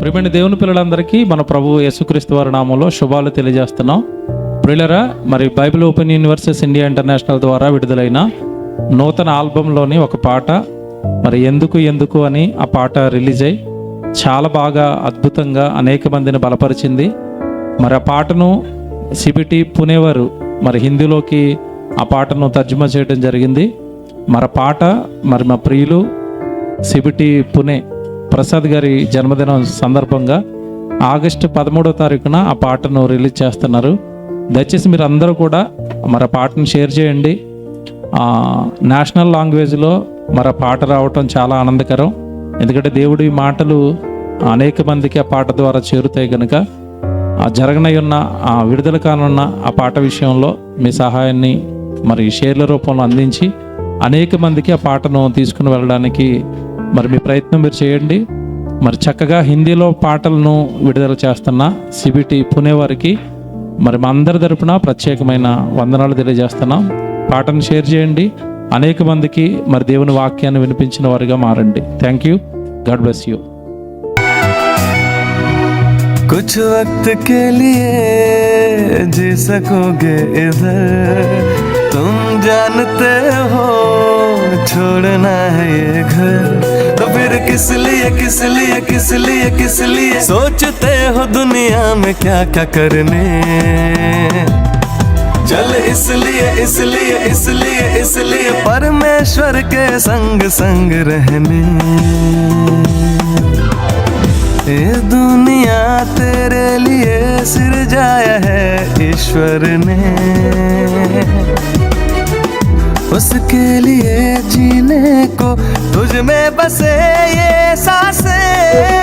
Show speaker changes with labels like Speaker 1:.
Speaker 1: ప్రియమైన దేవుని పిల్లలందరికీ మన ప్రభు యేసుక్రీస్తు వారి నామంలో శుభాలు తెలియజేస్తున్నాం. ప్రియులరా, మరి Bible open universities India international ద్వారా విడుదలైన నూతన ఆల్బంలోని ఒక పాట, మరి ఎందుకు అని ఆ పాట రిలీజ్ అయ్యి చాలా బాగా అద్భుతంగా అనేక మందిని బలపరిచింది. మరి ఆ పాటను సిబిటి పుణే వారు మరి హిందీలోకి ఆ పాటను తర్జుమా చేయడం జరిగింది. మరి పాట మరి మా ప్రియులు సిబిటి పుణే ప్రసాద్ గారి జన్మదినం సందర్భంగా ఆగస్టు 13వ తారీఖున ఆ పాటను రిలీజ్ చేస్తున్నారు. దయచేసి మీరు అందరూ కూడా మరి ఆ పాటను షేర్ చేయండి. నేషనల్ లాంగ్వేజ్లో మరి ఆ పాట రావటం చాలా ఆనందకరం. ఎందుకంటే దేవుడి మాటలు అనేక మందికి ఆ పాట ద్వారా చేరుతాయి కనుక జరగనయ్యున్న విడుదల కానున్న ఆ పాట విషయంలో మీ సహాయాన్ని మరి షేర్ల రూపంలో అందించి అనేక మందికి ఆ పాటను తీసుకుని వెళ్ళడానికి మరి మీ ప్రయత్నం మీరు చేయండి. మరి చక్కగా హిందీలో పాటలను విడుదల చేస్తున్న సిబిటి పుణే వారికి మరి మా అందరి తరపున ప్రత్యేకమైన వందనాలు తెలియజేస్తున్నాం. పాటను షేర్ చేయండి, అనేక మందికి మరి దేవుని వాక్యాన్ని వినిపించిన వారిగా మారండి. Thank you. God bless you.
Speaker 2: कुछ वक्त के लिए जी सकोगे इधर, तुम जानते हो छोड़ना है ये घर, तो फिर किस लिए सोचते हो दुनिया में क्या क्या करने, चल इसलिए परमेश्वर के संग रहने। ये दुनिया तेरे लिए सिरजाया है ईश्वर ने, उसके लिए जीने को तुझ में बसे ये सांसें।